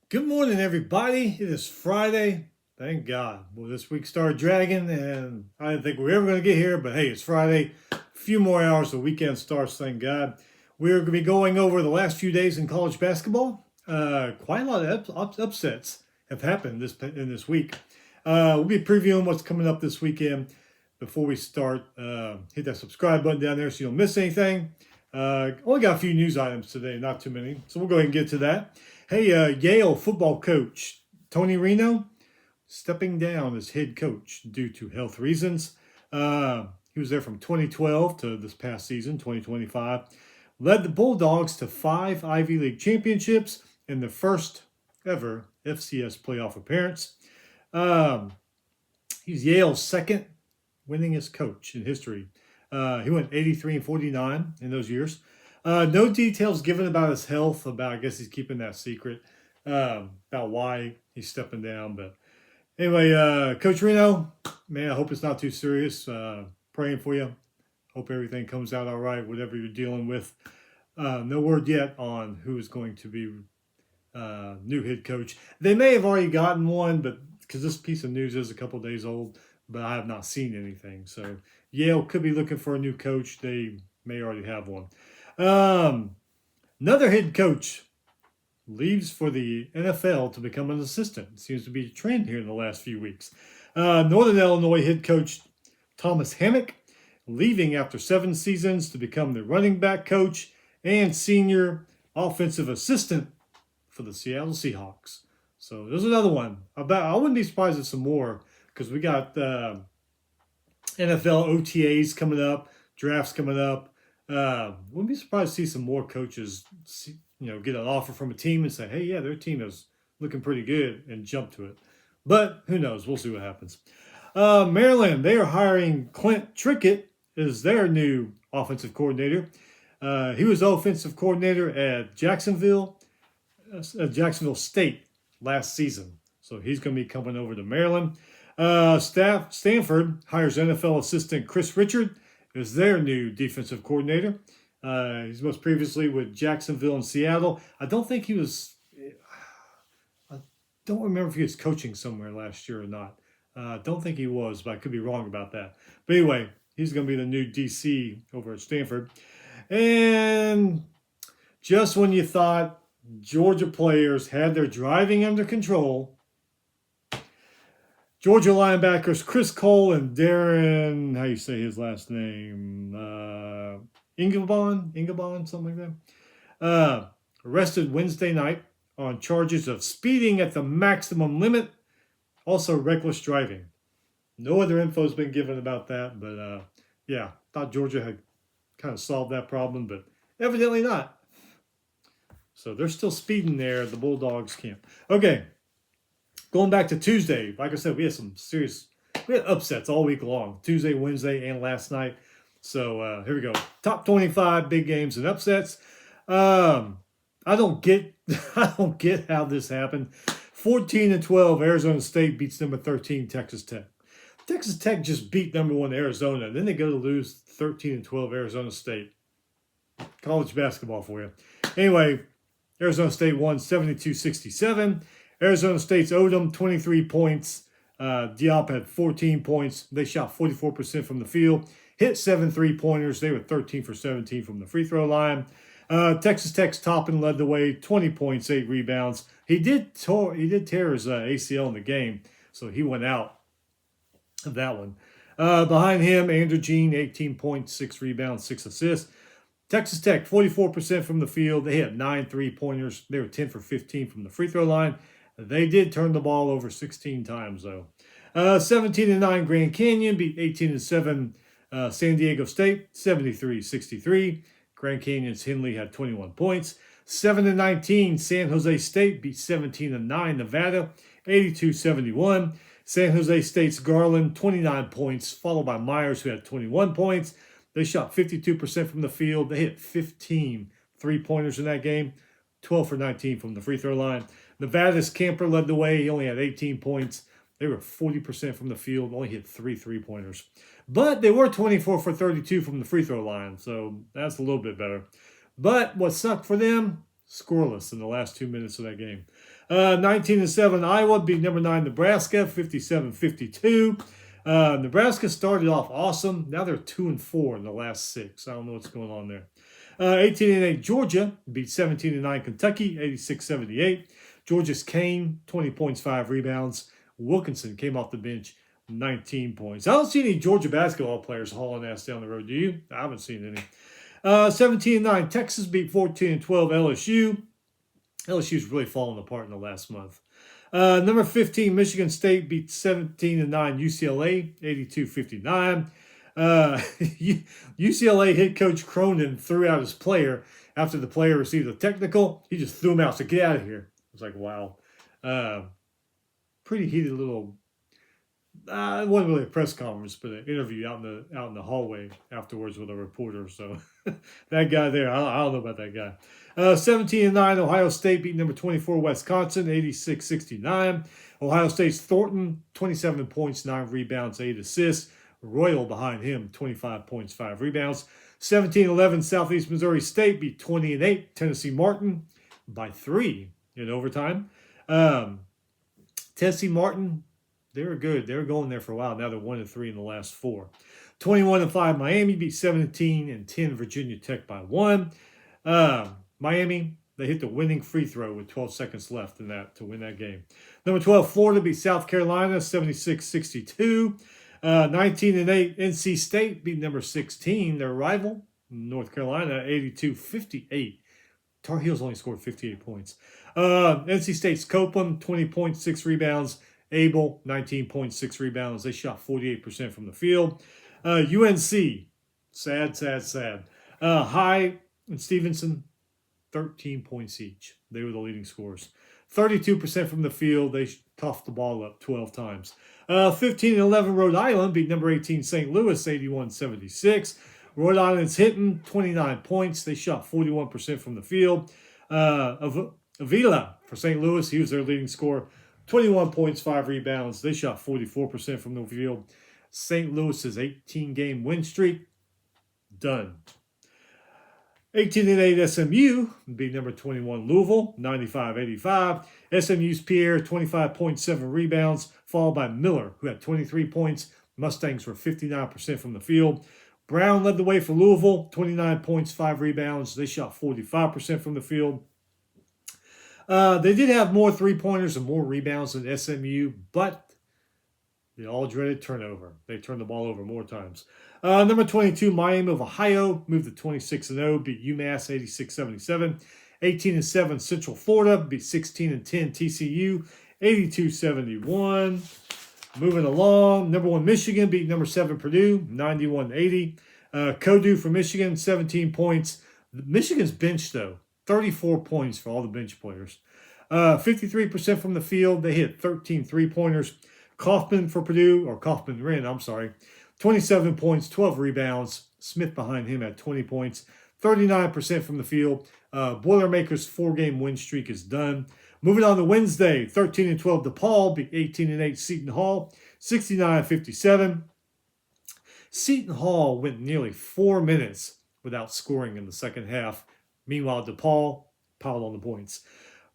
Good morning, everybody. It is Friday. Thank God. Well, this week started dragging, and I didn't think we were ever going to get here, but hey, it's Friday. A few more hours, the weekend starts, thank God. We're going to be going over the last few days in college basketball. Quite a lot of upsets have happened in this week. We'll be previewing what's coming up this weekend. Before we start, hit that subscribe button down there so you don't miss anything. Only got a few news items today, not too many. So we'll go ahead and get to that. Hey, Yale football coach Tony Reno stepping down as head coach due to health reasons. He was there from 2012 to this past season, 2025. Led the Bulldogs to 5 Ivy League championships and the first ever FCS playoff appearance. He's Yale's second winningest coach in history. He went 83 and 49 in those years. No details given about his health. I guess he's keeping that secret about why he's stepping down. But anyway, Coach Reno, man, I hope it's not too serious. Praying for you. Hope everything comes out all right, whatever you're dealing with. No word yet on who is going to be new head coach. They may have already gotten one, but because this piece of news is a couple days old, but I have not seen anything. So Yale could be looking for a new coach. They may already have one. Another head coach leaves for the NFL to become an assistant. Seems to be a trend here in the last few weeks. Northern Illinois head coach Thomas Hammock leaving after 7 seasons to become the running back coach and senior offensive assistant for the Seattle Seahawks. So there's another one. I wouldn't be surprised if some more, because we got NFL OTAs coming up, drafts coming up. Wouldn't be surprised to see some more coaches, get an offer from a team and say, hey, yeah, their team is looking pretty good, and jump to it. But who knows? We'll see what happens. Maryland, they are hiring Clint Trickett as their new offensive coordinator. He was offensive coordinator at Jacksonville State last season. So he's going to be coming over to Maryland. Stanford hires NFL assistant Chris Richard as their new defensive coordinator. He's most previously with Jacksonville and Seattle. I don't remember if he was coaching somewhere last year or not. Don't think he was, but I could be wrong about that. But anyway, he's going to be the new DC over at Stanford. And just when you thought Georgia players had their driving under control, Georgia linebackers Chris Cole and Darren, how you say his last name? Ingelbon, something like that. Arrested Wednesday night on charges of speeding at the maximum limit, also reckless driving. No other info has been given about that, but yeah, thought Georgia had kind of solved that problem, but evidently not. So they're still speeding there at the Bulldogs camp. Okay, going back to Tuesday, like I said, we had upsets all week long, Tuesday, Wednesday, and last night. So here we go. Top 25 big games and upsets. I don't get how this happened. 14-12, Arizona State beats number 13 Texas Tech. Texas Tech just beat number 1 Arizona. Then they go to lose 13-12 Arizona State. College basketball for you. Anyway, Arizona State won 72-67. Arizona State's Odom, 23 points. Diop had 14 points. They shot 44% from the field. Hit 7 3-pointers. They were 13 for 17 from the free throw line. Texas Tech's Toppin led the way, 20 points, 8 rebounds. He did tear his ACL in the game, so he went out of that one. Behind him, Andrew Jean, 18 points, 6 rebounds, 6 assists. Texas Tech, 44% from the field. They hit 9 3-pointers. They were 10 for 15 from the free throw line. They did turn the ball over 16 times, though. 17-9 Grand Canyon beat 18-7 San Diego State, 73-63. Grand Canyon's Henley had 21 points. 7-19 San Jose State beat 17-9 Nevada, 82-71. San Jose State's Garland, 29 points, followed by Myers, who had 21 points. They shot 52% from the field. They hit 15 3-pointers in that game, 12 for 19 from the free throw line. Nevada's Camper led the way. He only had 18 points. They were 40% from the field, only hit 3 3-pointers. But they were 24 for 32 from the free throw line, so that's a little bit better. But what sucked for them, scoreless in the last 2 minutes of that game. 19-7, Iowa beat number 9 Nebraska, 57-52. Nebraska started off awesome. Now they're 2-4 in the last 6. I don't know what's going on there. 18-8, Georgia beat 17-9 Kentucky, 86-78. Georgia's Kane, 20 points, 5 rebounds. Wilkinson came off the bench, 19 points. I don't see any Georgia basketball players hauling ass down the road, do you? I haven't seen any. 17-9, Texas beat 14-12 LSU. LSU's really fallen apart in the last month. Number 15, Michigan State beat 17-9 UCLA, 82-59. UCLA head coach Cronin threw out his player after the player received a technical. He just threw him out, said, "Get out of here." I was like, wow. Pretty heated little, it wasn't really a press conference, but an interview out in the hallway afterwards with a reporter. So that guy there, I don't know about that guy. 17-9, Ohio State beat number 24 Wisconsin, 86-69. Ohio State's Thornton, 27 points, 9 rebounds, 8 assists. Royal behind him, 25 points, 5 rebounds. 17-11, Southeast Missouri State beat 20-8 Tennessee Martin by 3 in overtime. Tennessee Martin, they were good. They were going there for a while. Now they're 1-3 in the last 4. 21-5, Miami beat 17-10 Virginia Tech by 1. Miami, they hit the winning free throw with 12 seconds left in that to win that game. Number 12, Florida beat South Carolina 76-62. 19-8, NC State beat number 16, their rival, North Carolina, 82-58. Tar Heels only scored 58 points. NC State's Copeland, 20 points, 6 rebounds. Abel, 19 points, 6 rebounds. They shot 48% from the field. UNC, sad. High and Stevenson, 13 points each. They were the leading scorers. 32% from the field. They toughed the ball up 12 times. 15-11, Rhode Island beat number 18 St. Louis, 81-76. Rhode Island's hitting 29 points. They shot 41% from the field. Avila for St. Louis, he was their leading scorer. 21 points, 5 rebounds. They shot 44% from the field. St. Louis's 18-game win streak, done. 18-8 SMU beat number 21 Louisville, 95-85. SMU's Pierre, 25.7 rebounds, followed by Miller, who had 23 points. Mustangs were 59% from the field. Brown led the way for Louisville, 29 points, 5 rebounds. They shot 45% from the field. They did have more three-pointers and more rebounds than SMU, but the all-dreaded turnover. They turned the ball over more times. Number 22, Miami of Ohio, moved to 26-0, beat UMass 86-77. 18-7, Central Florida, beat 16-10 TCU, 82-71. Moving along, number 1, Michigan, beat number 7 Purdue, 91-80. Kodu for Michigan, 17 points. Michigan's bench, though, 34 points for all the bench players. 53% from the field. They hit 13 three-pointers. Kaufman for Purdue, or Kaufman-Wren, 27 points, 12 rebounds. Smith behind him at 20 points. 39% from the field. Boilermakers' 4-game win streak is done. Moving on to Wednesday, 13-12 DePaul beat 18-8 Seton Hall, 69-57. Seton Hall went nearly 4 minutes without scoring in the second half. Meanwhile, DePaul piled on the points.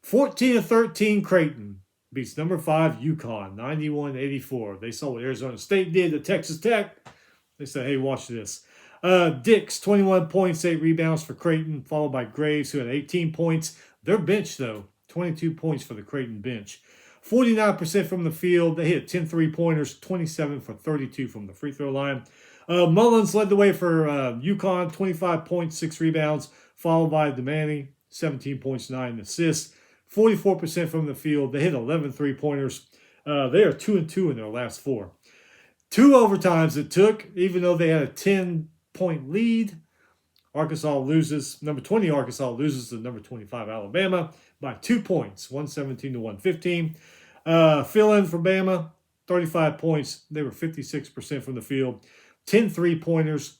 14-13 Creighton beats number 5 UConn, 91-84. They saw what Arizona State did to Texas Tech. They said, hey, watch this. Dix, 21 points, 8 rebounds for Creighton, followed by Graves, who had 18 points. Their bench, though, 22 points for the Creighton bench. 49% from the field. They hit 10 three-pointers, 27 for 32 from the free throw line. Mullins led the way for UConn, 25 points, 6 rebounds, followed by Demani, 17 points, 9 assists. 44% from the field. They hit 11 three-pointers. They are 2-2 in their last 4. 2 overtimes it took, even though they had a 10-point lead. Arkansas loses. Number 20 Arkansas loses to number 25 Alabama by 2 points, 117-115. Fill-in for Bama, 35 points. They were 56% from the field. 10 three-pointers,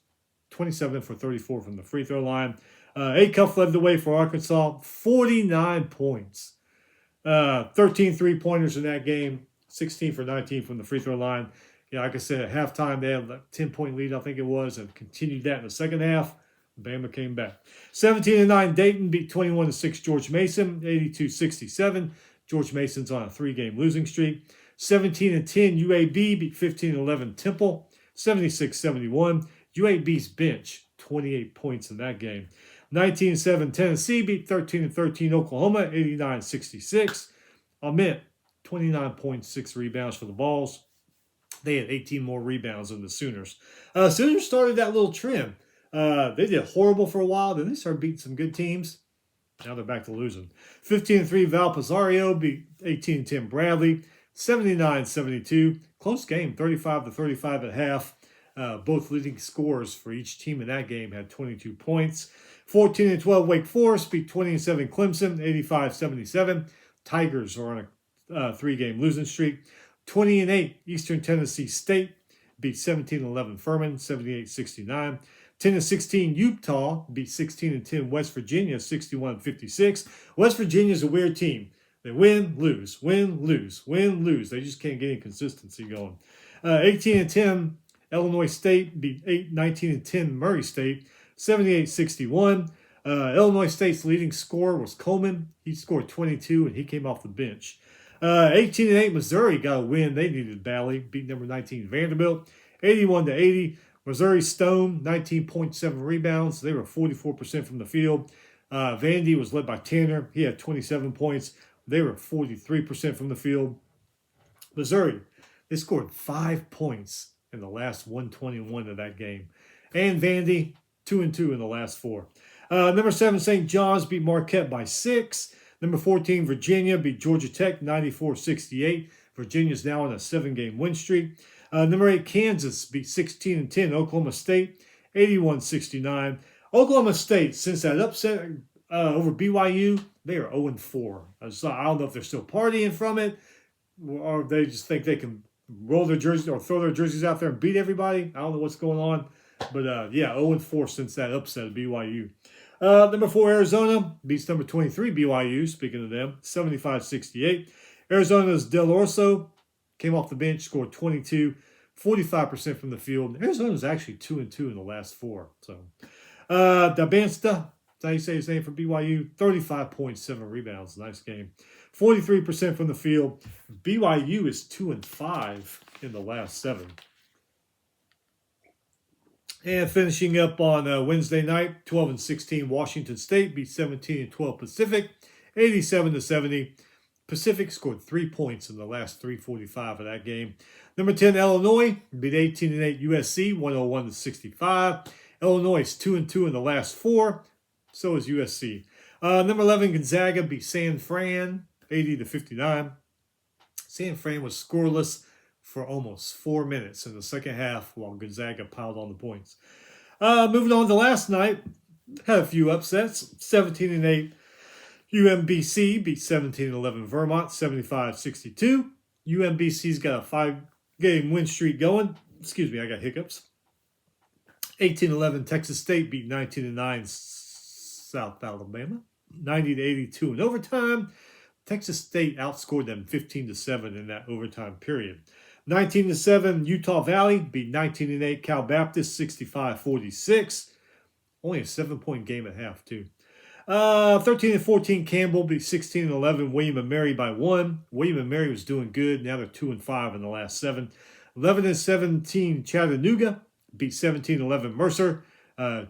27 for 34 from the free throw line. Acuff led the way for Arkansas, 49 points. 13 three-pointers in that game, 16 for 19 from the free throw line. Yeah, like I said, at halftime, they had a 10-point lead, I think it was, and continued that in the second half. Bama came back. 17-9 Dayton beat 21-6 George Mason, 82-67. George Mason's on a 3-game losing streak. 17-10 UAB beat 15-11 Temple, 76-71. UAB's bench 28 points in that game. 19-7 Tennessee beat 13-13 Oklahoma, 89-66. Ament 29.6 rebounds for the Vols. They had 18 more rebounds than the Sooners. Sooners started that little trend. They did horrible for a while. Then they started beating some good teams. Now they're back to losing. 15-3 Valparaiso beat 18-10 Bradley. 79-72. Close game, 35-35 at half. Both leading scorers for each team in that game had 22 points. 14-12 Wake Forest beat 20-7 Clemson, 85-77. Tigers are on a 3-game losing streak. 20-8 Eastern Tennessee State beat 17-11 Furman, 78-69. 10-16 Utah beat 16-10 West Virginia, 61-56. West Virginia's a weird team. They win, lose, win, lose, win, lose. They just can't get any consistency going. 18-10 Illinois State beat 19-10 Murray State, 78-61. Illinois State's leading scorer was Coleman. He scored 22, and he came off the bench. 18-8 Missouri got a win. They needed badly. Beat number 19 Vanderbilt, 81-80. Missouri Stone, 19.7 rebounds. They were 44% from the field. Vandy was led by Tanner. He had 27 points. They were 43% from the field. Missouri, they scored 5 points in the last 121 of that game. And Vandy, 2-2 in the last 4. Number 7, St. John's beat Marquette by 6. Number 14, Virginia beat Georgia Tech 94-68. Virginia's now on a 7-game win streak. Number 8, Kansas beat 16-10 Oklahoma State, 81-69. Oklahoma State, since that upset over BYU, they are 0-4. So I don't know if they're still partying from it, or they just think they can roll their jerseys or throw their jerseys out there and beat everybody. I don't know what's going on. But, 0-4 since that upset of BYU. Number 4, Arizona beats number 23, BYU, speaking of them, 75-68. Arizona's Del Orso came off the bench, scored 22, 45% from the field. Arizona's actually 2-2 in the last 4. So, Dabansta, that's how you say his name, for BYU, 35.7 rebounds. Nice game. 43% from the field. BYU is 2-5 in the last 7. And finishing up on Wednesday night, 12-16 Washington State beat 17-12 Pacific, 87-70. Pacific scored 3 points in the last 3:45 of that game. Number 10 Illinois beat 18-8 USC, 101-65. Illinois is 2-2 in the last 4. So is USC. Number 11 Gonzaga beat San Fran, 80-59. San Fran was scoreless for almost 4 minutes in the second half while Gonzaga piled on the points. Moving on to last night, had a few upsets. 17-8 UMBC beat 17-11 Vermont, 75-62. UMBC's got a 5-game win streak going. Excuse me, I got hiccups. 18-11 Texas State beat 19-9 South Alabama, 90-82 in overtime. Texas State outscored them 15-7 in that overtime period. 19-7 Utah Valley beat 19-8 Cal Baptist, 65-46. Only a 7-point game at half, too. 13-14 Campbell beat 16-11 William & Mary by 1. William & Mary was doing good. Now they're 2-5 in the last 7. 11-17 Chattanooga beat 17-11 Mercer.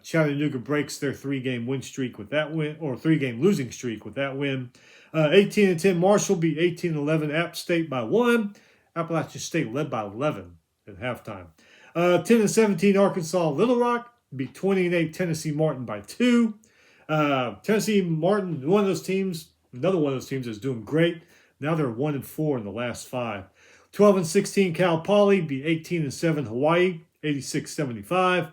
Chattanooga breaks their 3-game win streak with that win, or 3-game losing streak with that win. 18-10 Marshall beat 18-11 App State by 1. Appalachian State led by 11 at halftime. 10-17 Arkansas Little Rock beat 20-8 Tennessee Martin by 2. Tennessee Martin, another one of those teams that's doing great. Now they're 1-4 in the last 5. 12-16 Cal Poly beat 18-7 Hawaii, 86-75.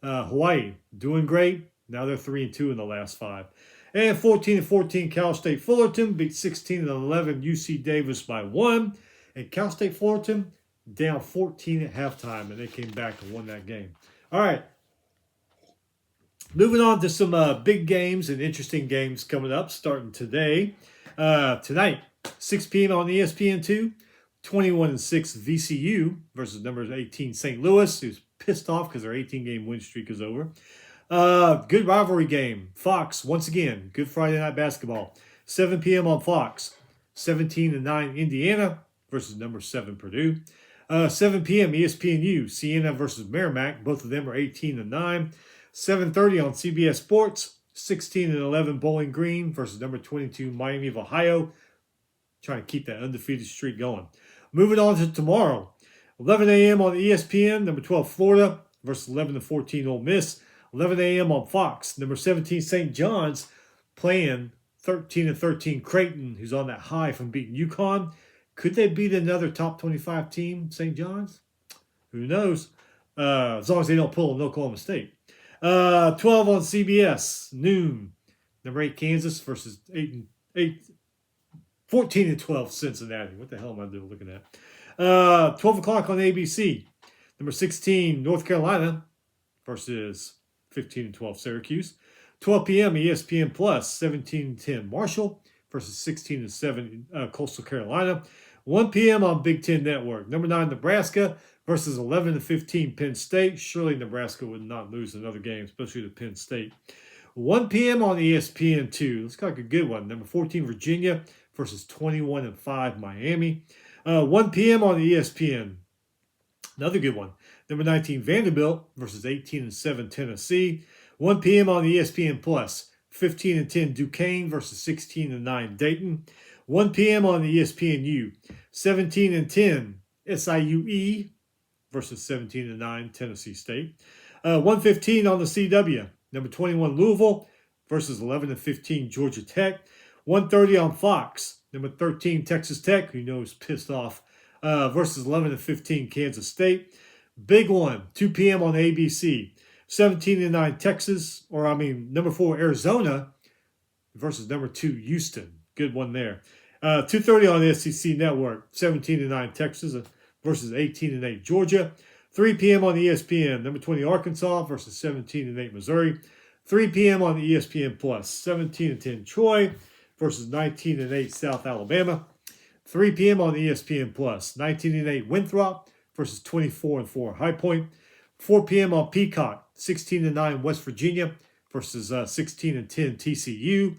Hawaii doing great. Now they're 3-2 in the last 5. And 14-14 Cal State Fullerton beat 16-11 UC Davis by 1. And Cal State Fullerton down 14 at halftime, and they came back and won that game. All right. Moving on to some big games and interesting games coming up, starting today. Tonight, 6 p.m. on ESPN2, 21-6 VCU versus number 18 St. Louis, who's pissed off because their 18-game win streak is over. Good rivalry game. Fox, once again, good Friday night basketball. 7 p.m. on Fox. 17-9 Indiana versus number 7 Purdue. 7 p.m. ESPNU, Siena versus Merrimack. Both of them are 18-9. 7:30 on CBS Sports. 16-11 Bowling Green versus number 22 Miami of Ohio. Trying to keep that undefeated streak going. Moving on to tomorrow. 11 a.m. on ESPN, number 12 Florida versus 11-14 Ole Miss. 11 a.m. on Fox, number 17 St. John's playing 13-13 Creighton, who's on that high from beating UConn. Could they beat another top 25 team, St. John's? Who knows? As long as they don't pull an Oklahoma State. 12 on CBS, noon. Number 8 Kansas versus 14-12 Cincinnati. What the hell am I doing looking at? 12 o'clock on ABC. Number 16 North Carolina versus 15-12 Syracuse. 12 p.m. ESPN Plus, 17-10 Marshall versus 16-7 Coastal Carolina. 1 p.m. on Big Ten Network. Number 9 Nebraska versus 11-15 Penn State. Surely Nebraska would not lose another game, especially to Penn State. 1 p.m. on ESPN2. Looks like a good one. Number 14 Virginia versus 21-5 Miami. 1 p.m. on ESPN. Another good one. Number 19 Vanderbilt versus 18-7 Tennessee. 1 p.m. on ESPN Plus. 15-10 Duquesne versus 16-9 Dayton. 1 p.m. on ESPNU. 17-10 SIUE versus 17-9 Tennessee State. 1:15 on the CW. Number 21 Louisville versus 11-15 Georgia Tech. 1:30 on Fox. Number 13 Texas Tech, who knows pissed off, versus 11-15 Kansas State. Big one, 2 p.m. on ABC. 17-9 Texas, number 4 Arizona versus number 2 Houston. Good one there. 2:30 on the SEC Network. 17-9 Texas versus 18-8 Georgia. 3 p.m. on ESPN. Number 20 Arkansas versus 17-8 Missouri. 3 p.m. on ESPN Plus. 17-10 Troy versus 19-8 South Alabama. 3 p.m. on ESPN Plus. 19-8 Winthrop versus 24-4 High Point. 4 p.m. on Peacock. 16-9 West Virginia versus 16-10 TCU.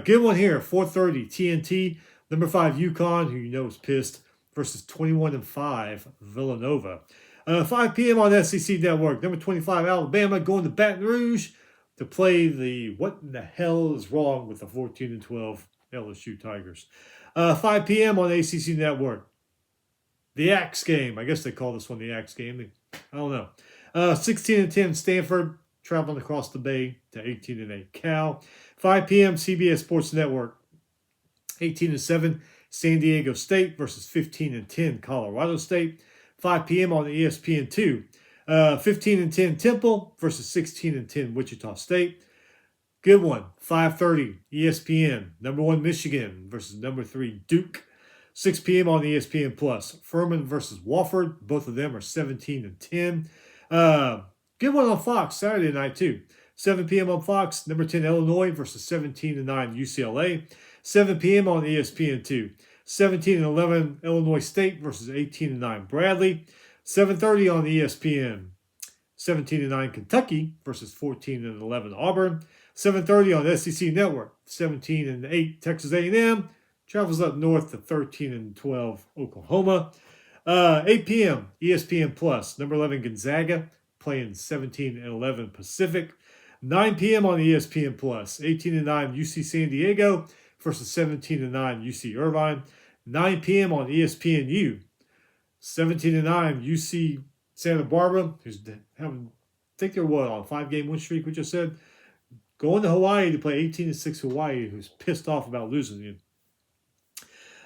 Good one here. 4:30 TNT. Number 5 UConn, who you know is pissed, versus 21-5 Villanova. 5 p.m. on SEC Network. Number 25 Alabama going to Baton Rouge to play the what in the hell is wrong with the 14-12 LSU Tigers. 5 p.m. on ACC Network. The Axe game. I guess they call this one the Axe game. I don't know. 16-10 Stanford traveling across the bay to 18-8 Cal. 5 p.m. CBS Sports Network. 18-7 San Diego State versus 15-10 Colorado State. 5 p.m. on ESPN2. 15-10 Temple versus 16-10 Wichita State. Good one. 5:30 ESPN. Number 1 Michigan versus number 3 Duke. 6 p.m. on ESPN Plus. Furman versus Wofford. Both of them are 17-10. Good one on Fox Saturday night too. 7 p.m. on Fox. Number 10 Illinois versus 17-9 UCLA. 7 p.m. on ESPN2. 17-11 Illinois State versus 18-9 Bradley. 7:30 on ESPN. 17-9 Kentucky versus 14-11 Auburn. 7:30 on SEC Network. 17-8 Texas A&M travels up north to 13-12 Oklahoma. 8 p.m. ESPN Plus. Number 11 Gonzaga playing 17-11 Pacific. 9 p.m. on ESPN Plus. 18-9 UC San Diego versus 17-9 UC Irvine. 9 p.m. on ESPNU. 17-9 UC Santa Barbara, who's having, I think they're on a 5-game win streak, which I said. Going to Hawaii to play 18-6 Hawaii, who's pissed off about losing you.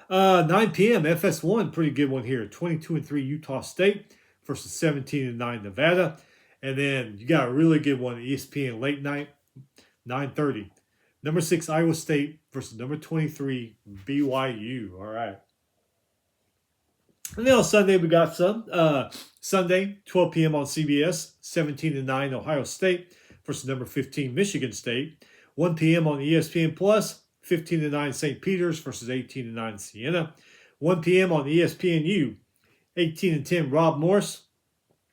9 p.m. FS1, pretty good one here. 22-3 Utah State versus 17-9 Nevada. And then you got a really good one, ESPN late night, 9:30. Number 6 Iowa State versus number 23 BYU. All right. And then on Sunday, we got some. Sunday, 12 p.m. on CBS, 17-9 Ohio State versus number 15 Michigan State. 1 p.m. on ESPN Plus, 15-9 St. Peter's versus 18-9 Siena. 1 p.m. on ESPNU, 18-10 Rob Morris,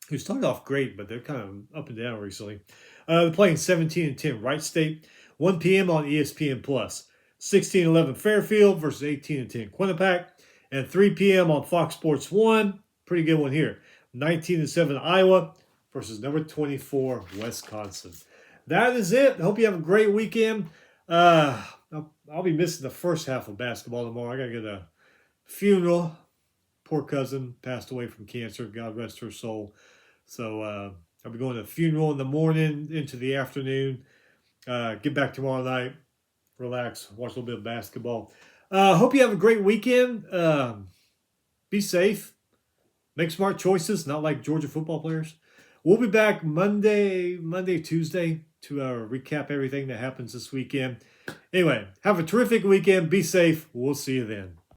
who started off great, but they're kind of up and down recently, They're playing 17 and 10 Wright State, 1 p.m. on ESPN Plus. 16-11 Fairfield versus 18 and 10 Quinnipiac, and 3 p.m. on Fox Sports 1. Pretty good one here. 19 and 7 Iowa versus number 24 Wisconsin. That is it. I hope you have a great weekend. I'll be missing the first half of basketball tomorrow. I got to get a funeral. Poor cousin passed away from cancer. God rest her soul. So I'll be going to the funeral in the morning into the afternoon. Get back tomorrow night. Relax. Watch a little bit of basketball. Hope you have a great weekend. Be safe. Make smart choices, not like Georgia football players. We'll be back Monday, Tuesday to recap everything that happens this weekend. Anyway, have a terrific weekend. Be safe. We'll see you then.